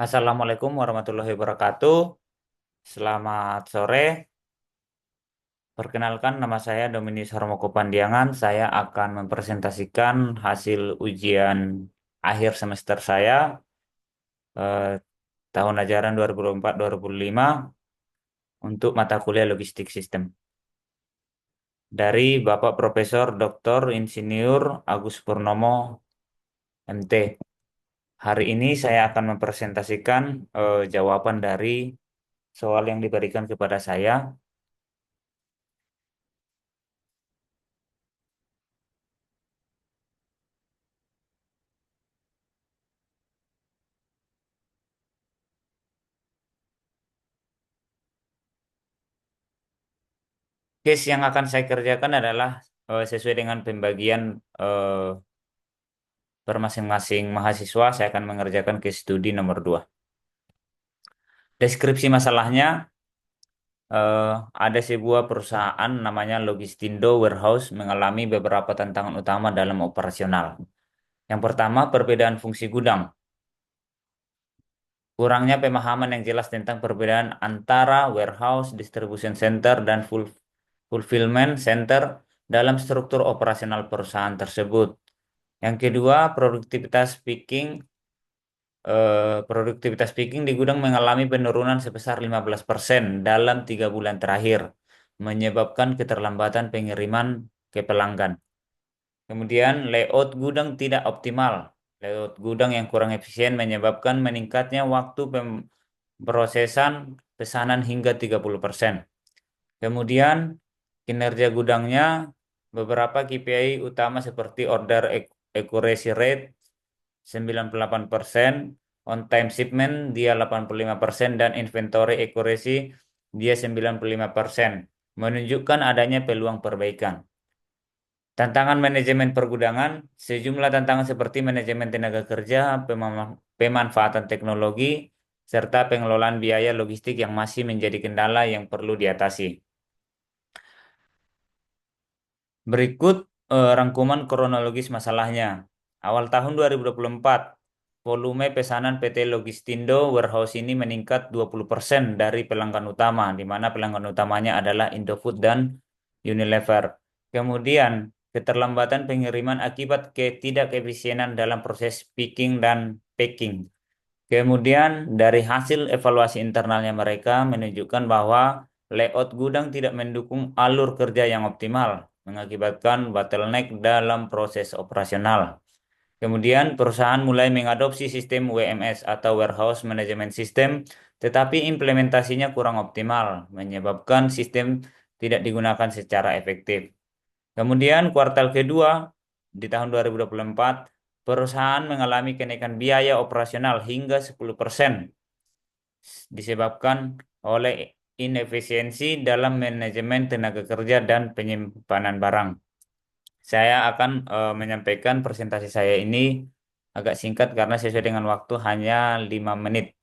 Assalamualaikum warahmatullahi wabarakatuh. Selamat sore. Perkenalkan, nama saya Dominis Harmoko Pandiangan. Saya akan mempresentasikan hasil ujian akhir semester saya eh, tahun ajaran 2024-2025 untuk mata kuliah Logistik Sistem dari Bapak Profesor Dr. Insinyur Agus Purnomo MT. Hari ini saya akan mempresentasikan jawaban dari soal yang diberikan kepada saya. Case yang akan saya kerjakan adalah sesuai dengan pembagian eh, per masing-masing mahasiswa. Saya akan mengerjakan case studi nomor 2. Deskripsi masalahnya, eh, ada sebuah perusahaan namanya Logistindo Warehouse mengalami beberapa tantangan utama dalam operasional. Yang pertama, perbedaan fungsi gudang. Kurangnya pemahaman yang jelas tentang perbedaan antara warehouse, distribution center, dan fulfillment center dalam struktur operasional perusahaan tersebut. Yang kedua, produktivitas picking di gudang mengalami penurunan sebesar 15% dalam 3 bulan terakhir, menyebabkan keterlambatan pengiriman ke pelanggan. Kemudian, layout gudang tidak optimal. Layout gudang yang kurang efisien menyebabkan meningkatnya waktu pemrosesan pesanan hingga 30%. Kemudian, kinerja gudangnya beberapa KPI utama seperti order accuracy rate 98%, on time shipment dia 85%, dan inventory accuracy dia 95%, menunjukkan adanya peluang perbaikan. Tantangan manajemen pergudangan, sejumlah tantangan seperti manajemen tenaga kerja, pemanfaatan teknologi, serta pengelolaan biaya logistik yang masih menjadi kendala yang perlu diatasi. Berikut rangkuman kronologis masalahnya. Awal tahun 2024, volume pesanan PT Logistindo Warehouse ini meningkat 20% dari pelanggan utama, di mana pelanggan utamanya adalah Indofood dan Unilever. Kemudian, keterlambatan pengiriman akibat ketidakefisienan dalam proses picking dan packing. Kemudian, dari hasil evaluasi internalnya mereka menunjukkan bahwa layout gudang tidak mendukung alur kerja yang optimal, mengakibatkan bottleneck dalam proses operasional. Kemudian, perusahaan mulai mengadopsi sistem WMS atau Warehouse Management System, tetapi implementasinya kurang optimal, menyebabkan sistem tidak digunakan secara efektif. Kemudian, kuartal kedua di tahun 2024, perusahaan mengalami kenaikan biaya operasional hingga 10% disebabkan oleh inefisiensi dalam manajemen tenaga kerja dan penyimpanan barang. Saya akan menyampaikan presentasi saya ini agak singkat karena sesuai dengan waktu hanya 5 menit.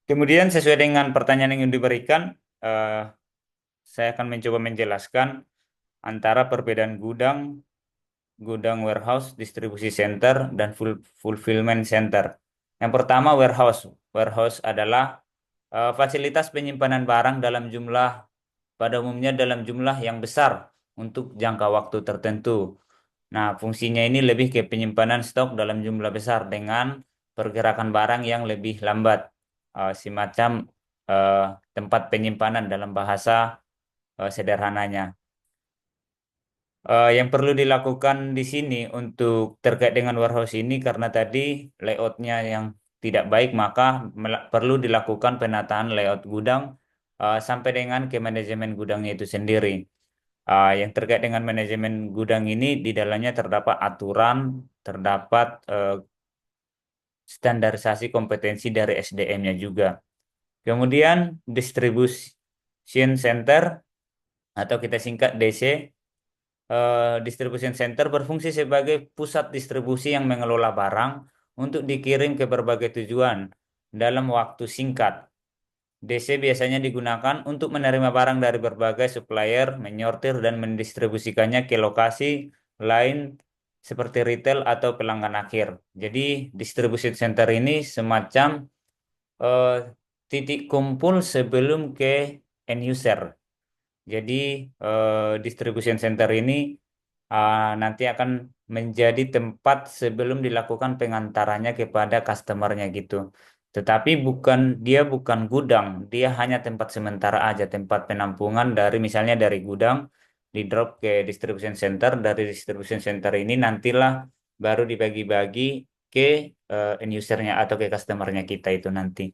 Kemudian sesuai dengan pertanyaan yang diberikan, saya akan mencoba menjelaskan antara perbedaan gudang warehouse, distribusi center, dan fulfillment center. Yang pertama, warehouse. Warehouse adalah fasilitas penyimpanan barang pada umumnya dalam jumlah yang besar untuk jangka waktu tertentu. Nah, fungsinya ini lebih ke penyimpanan stok dalam jumlah besar dengan pergerakan barang yang lebih lambat, semacam eh, tempat penyimpanan dalam bahasa sederhananya. Yang perlu dilakukan di sini untuk terkait dengan warehouse ini karena tadi layoutnya yang tidak baik, maka perlu dilakukan penataan layout gudang sampai dengan ke manajemen gudangnya itu sendiri. Yang terkait dengan manajemen gudang ini di dalamnya terdapat aturan, terdapat standarisasi kompetensi dari SDM-nya juga. Kemudian distribution center atau kita singkat DC. Distribution center berfungsi sebagai pusat distribusi yang mengelola barang untuk dikirim ke berbagai tujuan dalam waktu singkat. DC biasanya digunakan untuk menerima barang dari berbagai supplier, menyortir dan mendistribusikannya ke lokasi lain seperti retail atau pelanggan akhir. Jadi distribution center ini semacam eh, titik kumpul sebelum ke end user. Jadi distribution center ini nanti akan menjadi tempat sebelum dilakukan pengantarannya kepada customernya gitu. Tetapi dia bukan gudang, dia hanya tempat sementara aja, tempat penampungan dari misalnya dari gudang di drop ke distribution center, dari distribution center ini nantilah baru dibagi-bagi ke end usernya atau ke customernya kita itu nanti.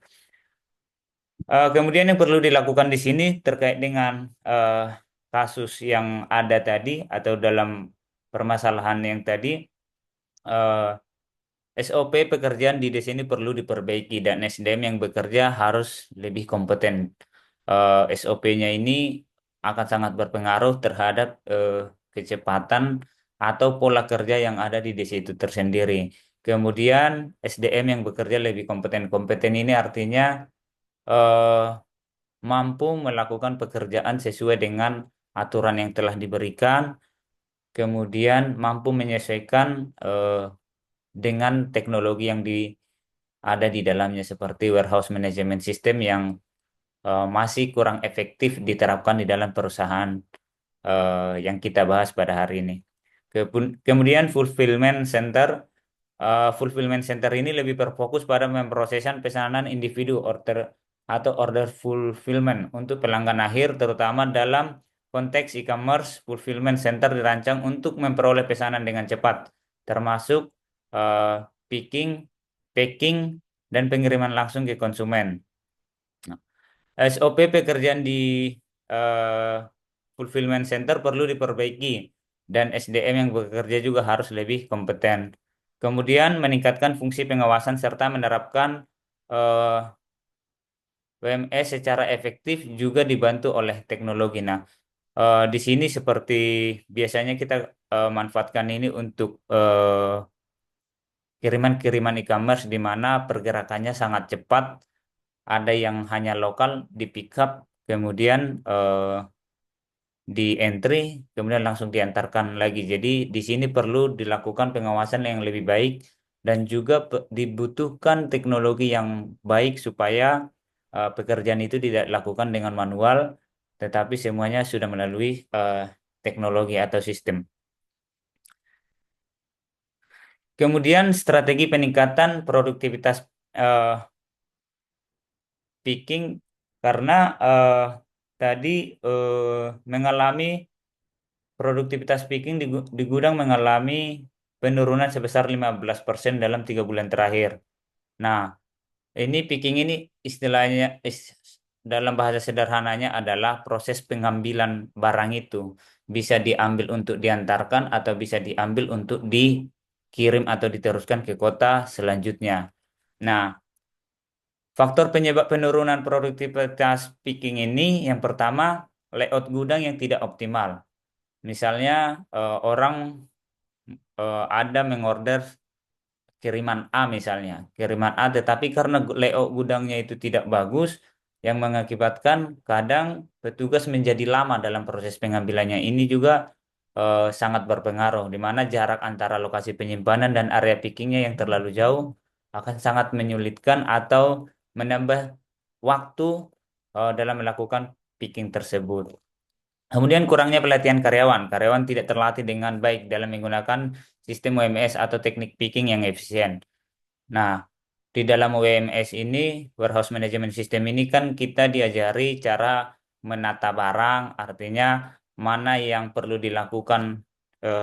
Kemudian yang perlu dilakukan di sini terkait dengan eh, kasus yang ada tadi atau dalam permasalahan yang tadi, eh, SOP pekerjaan di desa ini perlu diperbaiki dan SDM yang bekerja harus lebih kompeten. SOP-nya ini akan sangat berpengaruh terhadap kecepatan atau pola kerja yang ada di desa itu tersendiri. Kemudian SDM yang bekerja lebih kompeten. Kompeten ini artinya eh, mampu melakukan pekerjaan sesuai dengan aturan yang telah diberikan, kemudian mampu menyesuaikan dengan teknologi yang ada di dalamnya seperti warehouse management system yang masih kurang efektif diterapkan di dalam perusahaan yang kita bahas pada hari ini. Kemudian fulfillment center ini lebih berfokus pada memproseskan pesanan individu order atau order fulfillment untuk pelanggan akhir, terutama dalam konteks e-commerce. Fulfillment center dirancang untuk memperoleh pesanan dengan cepat, termasuk eh, picking, packing, dan pengiriman langsung ke konsumen. Nah, SOP pekerjaan di eh, fulfillment center perlu diperbaiki dan SDM yang bekerja juga harus lebih kompeten. Kemudian meningkatkan fungsi pengawasan serta menerapkan eh, WMS secara efektif juga dibantu oleh teknologi. Nah, di sini seperti biasanya kita manfaatkan ini untuk kiriman-kiriman e-commerce di mana pergerakannya sangat cepat, ada yang hanya lokal di pick up, kemudian di entry, kemudian langsung diantarkan lagi. Jadi di sini perlu dilakukan pengawasan yang lebih baik dan juga dibutuhkan teknologi yang baik supaya pekerjaan itu tidak dilakukan dengan manual, tetapi semuanya sudah melalui teknologi atau sistem. Kemudian strategi peningkatan produktivitas eh, picking karena tadi mengalami produktivitas picking di gudang mengalami penurunan sebesar 15% dalam 3 bulan terakhir. Nah, ini picking ini istilahnya dalam bahasa sederhananya adalah proses pengambilan barang itu. Bisa diambil untuk diantarkan atau bisa diambil untuk dikirim atau diteruskan ke kota selanjutnya. Nah, faktor penyebab penurunan produktivitas picking ini yang pertama layout gudang yang tidak optimal. Misalnya orang ada mengorder kiriman A misalnya, kiriman A tetapi karena layout gudangnya itu tidak bagus yang mengakibatkan kadang petugas menjadi lama dalam proses pengambilannya. Ini juga sangat berpengaruh di mana jarak antara lokasi penyimpanan dan area pickingnya yang terlalu jauh akan sangat menyulitkan atau menambah waktu dalam melakukan picking tersebut. Kemudian kurangnya pelatihan karyawan. Karyawan tidak terlatih dengan baik dalam menggunakan sistem WMS atau teknik picking yang efisien. Nah, di dalam WMS ini, warehouse management system ini kan kita diajari cara menata barang, artinya mana yang perlu dilakukan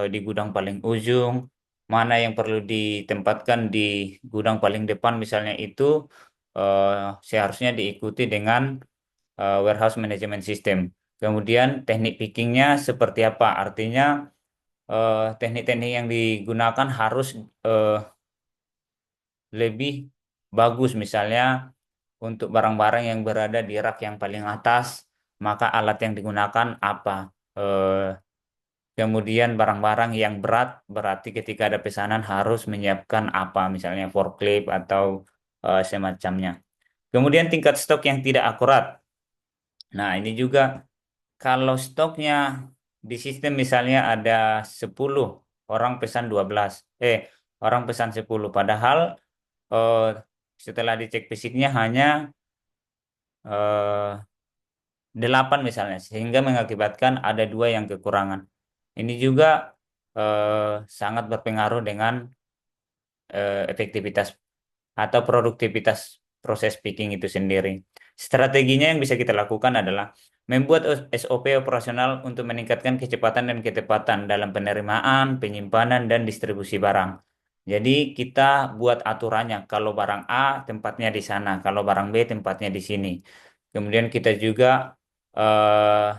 di gudang paling ujung, mana yang perlu ditempatkan di gudang paling depan, misalnya itu eh, seharusnya diikuti dengan warehouse management system. Kemudian teknik pickingnya seperti apa? Artinya teknik-teknik yang digunakan harus eh, lebih bagus. Misalnya untuk barang-barang yang berada di rak yang paling atas, maka alat yang digunakan apa? Eh, Kemudian barang-barang yang berat, berarti ketika ada pesanan harus menyiapkan apa? Misalnya forklift atau semacamnya. Kemudian tingkat stok yang tidak akurat. Nah, ini juga kalau stoknya di sistem misalnya ada 10 orang pesan 12. Orang pesan 10. Padahal eh, setelah dicek fisiknya hanya eh, 8 misalnya, sehingga mengakibatkan ada dua yang kekurangan. Ini juga sangat berpengaruh dengan efektivitas atau produktivitas proses picking itu sendiri. Strateginya yang bisa kita lakukan adalah membuat SOP operasional untuk meningkatkan kecepatan dan ketepatan dalam penerimaan, penyimpanan, dan distribusi barang. Jadi kita buat aturannya, kalau barang A tempatnya di sana, kalau barang B tempatnya di sini. Kemudian kita juga eh,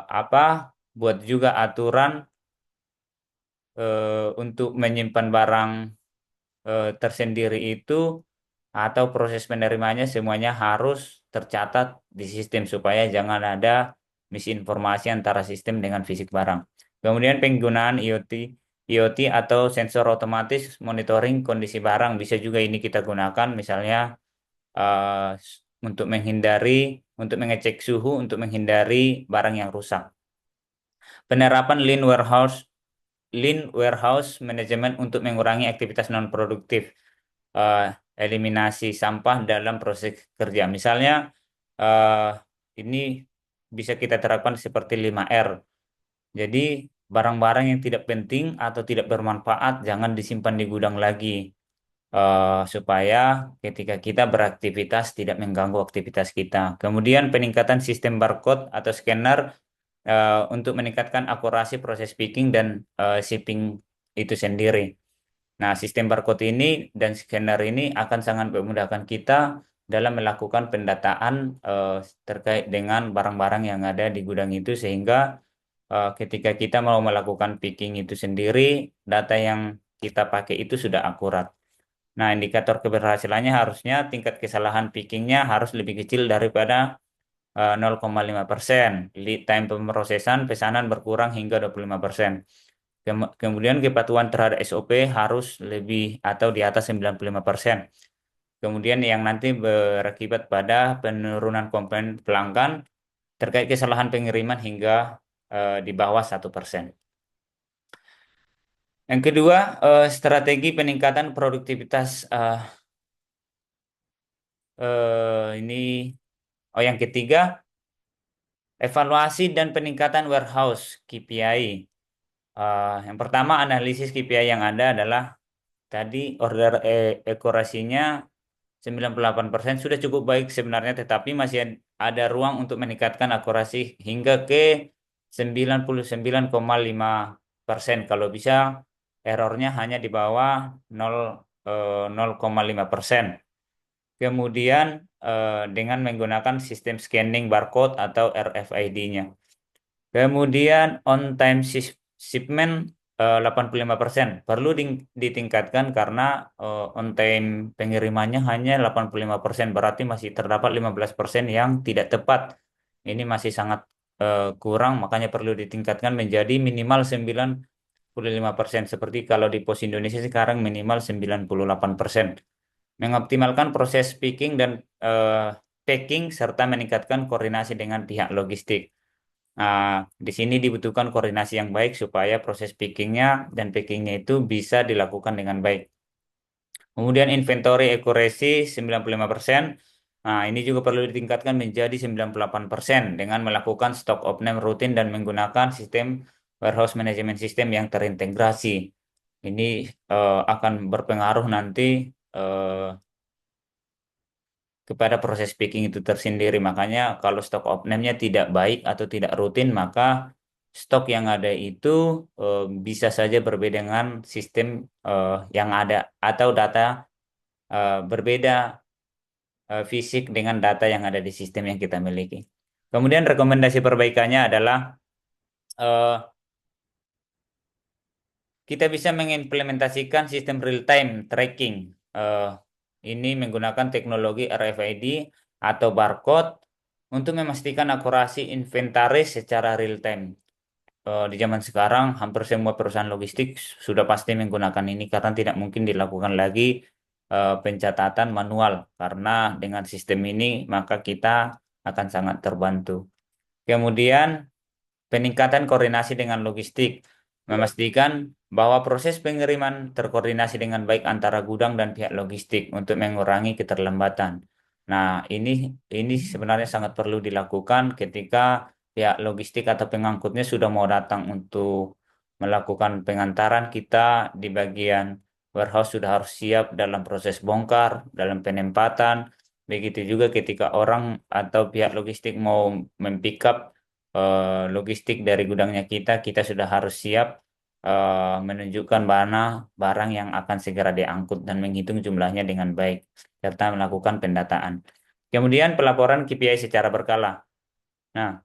apa buat juga aturan untuk menyimpan barang tersendiri itu atau proses penerimanya semuanya harus tercatat di sistem supaya jangan ada misinformasi antara sistem dengan fisik barang. Kemudian penggunaan IoT atau sensor otomatis monitoring kondisi barang bisa juga ini kita gunakan misalnya untuk untuk mengecek suhu untuk menghindari barang yang rusak. Penerapan Lean warehouse management untuk mengurangi aktivitas non produktif, eliminasi sampah dalam proses kerja. Misalnya, ini bisa kita terapkan seperti 5R. Jadi, barang-barang yang tidak penting atau tidak bermanfaat jangan disimpan di gudang lagi, supaya ketika kita beraktivitas tidak mengganggu aktivitas kita. Kemudian, peningkatan sistem barcode atau scanner untuk meningkatkan akurasi proses picking dan shipping itu sendiri. Nah, sistem barcode ini dan scanner ini akan sangat memudahkan kita dalam melakukan pendataan terkait dengan barang-barang yang ada di gudang itu sehingga ketika kita mau melakukan picking itu sendiri, data yang kita pakai itu sudah akurat. Nah, indikator keberhasilannya harusnya tingkat kesalahan pickingnya harus lebih kecil daripada 0,5%. Lead time pemrosesan pesanan berkurang hingga 25%. Kemudian kepatuhan terhadap SOP harus lebih atau di atas 95%. Kemudian yang nanti berakibat pada penurunan komplain pelanggan terkait kesalahan pengiriman hingga di bawah 1%. Yang kedua, strategi peningkatan produktivitas ini. Oh, yang ketiga, evaluasi dan peningkatan warehouse KPI. Yang pertama, analisis KPI yang ada adalah tadi order akurasinya 98% sudah cukup baik sebenarnya, tetapi masih ada ruang untuk meningkatkan akurasi hingga ke 99,5%. Kalau bisa, errornya hanya di bawah 0,5%. Kemudian dengan menggunakan sistem scanning barcode atau RFID-nya. Kemudian on time shipment 85% perlu ditingkatkan karena on time pengirimannya hanya 85%, berarti masih terdapat 15% yang tidak tepat. Ini masih sangat kurang, makanya perlu ditingkatkan menjadi minimal 95%, seperti kalau di Pos Indonesia sekarang minimal 98%. Mengoptimalkan proses picking dan packing serta meningkatkan koordinasi dengan pihak logistik. Nah, di sini dibutuhkan koordinasi yang baik supaya proses pickingnya dan packingnya itu bisa dilakukan dengan baik. Kemudian inventory accuracy 95%. Nah, ini juga perlu ditingkatkan menjadi 98% dengan melakukan stock opening rutin dan menggunakan sistem warehouse management system yang terintegrasi. Ini akan berpengaruh nanti eh, kepada proses picking itu tersendiri. Makanya kalau stok opening-nya tidak baik atau tidak rutin, maka stok yang ada itu bisa saja berbeda dengan sistem yang ada atau data berbeda fisik dengan data yang ada di sistem yang kita miliki. Kemudian rekomendasi perbaikannya adalah eh, kita bisa mengimplementasikan sistem real-time tracking. Eh, ini menggunakan teknologi RFID atau barcode untuk memastikan akurasi inventaris secara real-time. Di zaman sekarang, hampir semua perusahaan logistik sudah pasti menggunakan ini karena tidak mungkin dilakukan lagi pencatatan manual. Karena dengan sistem ini, maka kita akan sangat terbantu. Kemudian, peningkatan koordinasi dengan logistik. memastikan bahwa proses pengiriman terkoordinasi dengan baik antara gudang dan pihak logistik untuk mengurangi keterlambatan. Nah, ini sebenarnya sangat perlu dilakukan ketika pihak logistik atau pengangkutnya sudah mau datang untuk melakukan pengantaran. Kita di bagian warehouse sudah harus siap dalam proses bongkar, dalam penempatan. Begitu juga ketika orang atau pihak logistik mau mempick up logistik dari gudangnya kita sudah harus siap menunjukkan mana barang yang akan segera diangkut dan menghitung jumlahnya dengan baik serta melakukan pendataan. Kemudian pelaporan KPI secara berkala. Nah,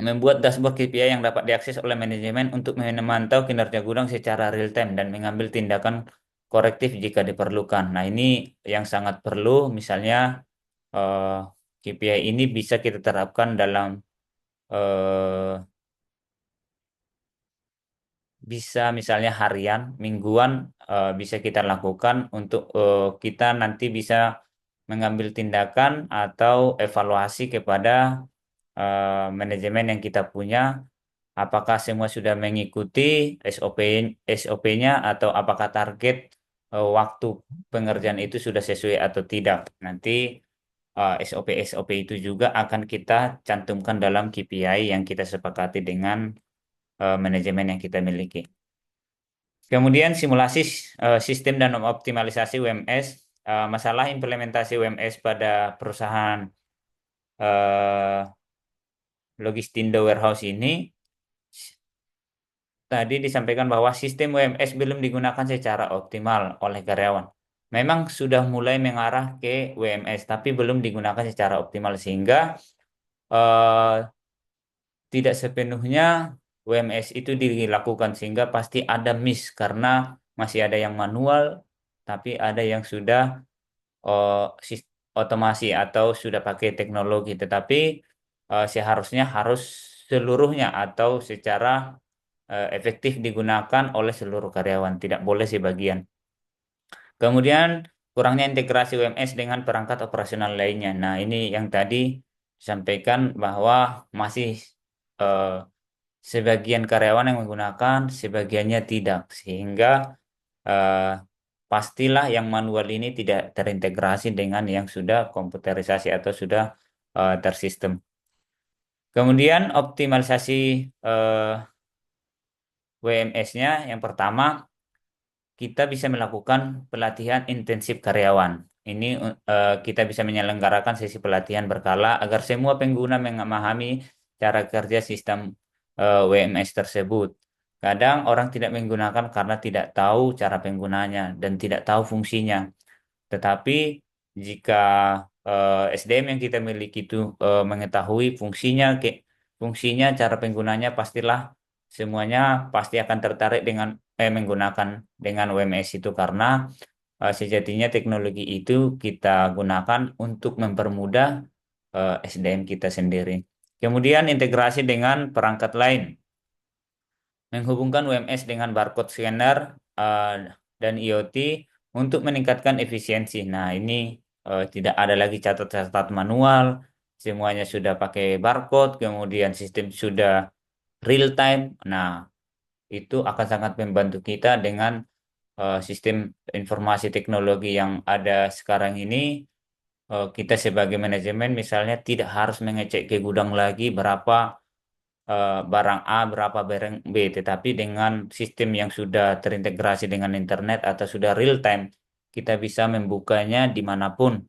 membuat dashboard KPI yang dapat diakses oleh manajemen untuk memantau kinerja gudang secara real time dan mengambil tindakan korektif jika diperlukan. Nah, ini yang sangat perlu, misalnya eh, KPI ini bisa kita terapkan dalam eh, bisa misalnya harian, mingguan bisa kita lakukan untuk kita nanti bisa mengambil tindakan atau evaluasi kepada manajemen yang kita punya, apakah semua sudah mengikuti SOP-nya atau apakah target waktu pengerjaan itu sudah sesuai atau tidak. Nanti SOP-SOP itu juga akan kita cantumkan dalam KPI yang kita sepakati dengan manajemen yang kita miliki. Kemudian simulasi sistem dan optimalisasi UMS, masalah implementasi UMS pada perusahaan eh, Logistindo Warehouse ini tadi disampaikan bahwa sistem UMS belum digunakan secara optimal oleh karyawan. Memang sudah mulai mengarah ke UMS, tapi belum digunakan secara optimal sehingga eh, tidak sepenuhnya UMS itu dilakukan sehingga pasti ada miss karena masih ada yang manual, tapi ada yang sudah eh, otomasi atau sudah pakai teknologi. Tetapi seharusnya harus seluruhnya atau secara efektif digunakan oleh seluruh karyawan, tidak boleh sebagian. Kemudian kurangnya integrasi UMS dengan perangkat operasional lainnya. Nah, ini yang tadi disampaikan bahwa masih eh, sebagian karyawan yang menggunakan, sebagiannya tidak, sehingga eh, pastilah yang manual ini tidak terintegrasi dengan yang sudah komputerisasi atau sudah tersistem. Kemudian optimalisasi WMS-nya yang pertama kita bisa melakukan pelatihan intensif karyawan. Ini kita bisa menyelenggarakan sesi pelatihan berkala agar semua pengguna memahami cara kerja sistem WMS tersebut. Kadang orang tidak menggunakan karena tidak tahu cara penggunanya dan tidak tahu fungsinya. Tetapi jika SDM yang kita miliki itu mengetahui fungsinya, cara penggunanya, pastilah semuanya pasti akan tertarik dengan menggunakan dengan WMS itu karena sejatinya teknologi itu kita gunakan untuk mempermudah SDM kita sendiri. Kemudian integrasi dengan perangkat lain, menghubungkan UMS dengan barcode scanner dan IoT untuk meningkatkan efisiensi. Nah, ini tidak ada lagi catat-catat manual, semuanya sudah pakai barcode, kemudian sistem sudah real time. Nah, itu akan sangat membantu kita dengan sistem informasi teknologi yang ada sekarang ini. Kita sebagai manajemen misalnya tidak harus mengecek ke gudang lagi berapa barang A berapa barang B, tetapi dengan sistem yang sudah terintegrasi dengan internet atau sudah real time, kita bisa membukanya dimanapun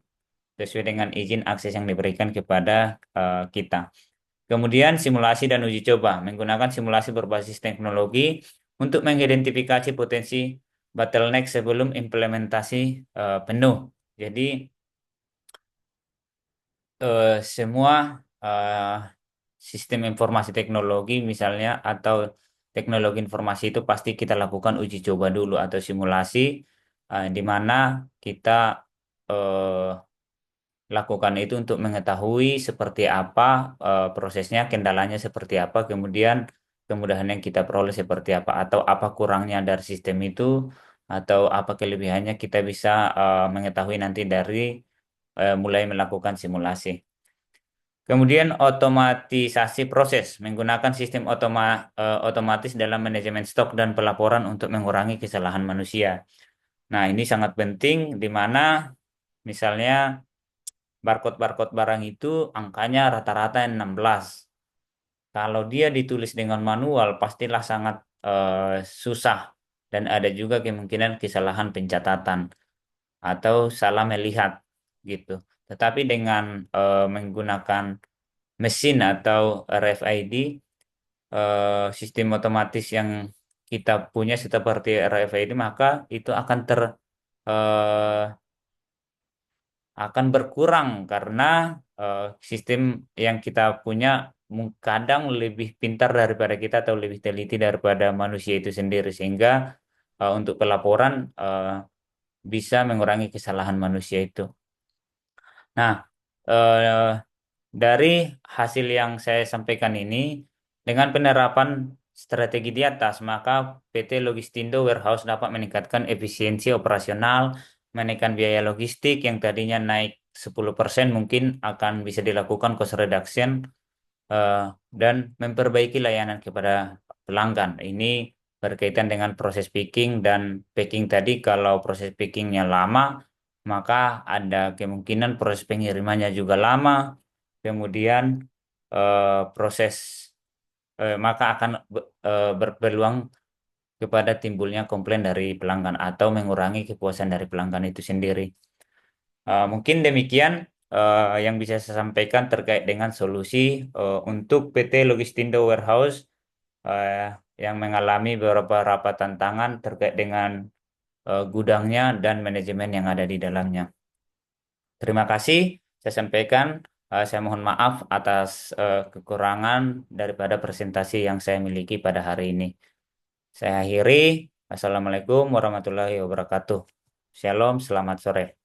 sesuai dengan izin akses yang diberikan kepada kita. Kemudian simulasi dan uji coba menggunakan simulasi berbasis teknologi untuk mengidentifikasi potensi bottleneck sebelum implementasi penuh. Jadi semua eh, sistem informasi teknologi misalnya atau teknologi informasi itu pasti kita lakukan uji coba dulu atau simulasi di mana kita eh, lakukan itu untuk mengetahui seperti apa prosesnya, kendalanya seperti apa, kemudian kemudahan yang kita peroleh seperti apa atau apa kurangnya dari sistem itu atau apa kelebihannya kita bisa mengetahui nanti dari mulai melakukan simulasi. Kemudian otomatisasi proses menggunakan sistem otomatis dalam manajemen stok dan pelaporan untuk mengurangi kesalahan manusia. Nah, ini sangat penting di mana misalnya barcode-barcode barang itu angkanya rata-rata 16. Kalau dia ditulis dengan manual, pastilah sangat susah dan ada juga kemungkinan kesalahan pencatatan atau salah melihat gitu. Tetapi dengan menggunakan mesin atau RFID, sistem otomatis yang kita punya seperti RFID, maka itu eh, akan berkurang karena sistem yang kita punya kadang lebih pintar daripada kita atau lebih teliti daripada manusia itu sendiri sehingga untuk pelaporan bisa mengurangi kesalahan manusia itu. Nah, eh, dari hasil yang saya sampaikan ini, dengan penerapan strategi di atas, maka PT Logistindo Warehouse dapat meningkatkan efisiensi operasional, menekan biaya logistik yang tadinya naik 10% mungkin akan bisa dilakukan cost reduction eh, dan memperbaiki layanan kepada pelanggan. Ini berkaitan dengan proses picking dan packing tadi. Kalau proses pickingnya lama, maka ada kemungkinan proses pengirimannya juga lama. Kemudian proses maka akan berpeluang kepada timbulnya komplain dari pelanggan atau mengurangi kepuasan dari pelanggan itu sendiri. Mungkin demikian yang bisa saya sampaikan terkait dengan solusi untuk PT Logistindo Warehouse eh, yang mengalami beberapa tantangan terkait dengan gudangnya dan manajemen yang ada di dalamnya. Terima kasih, saya sampaikan. Saya mohon maaf atas kekurangan daripada presentasi yang saya miliki pada hari ini. Saya akhiri. Assalamualaikum warahmatullahi wabarakatuh. Shalom, selamat sore.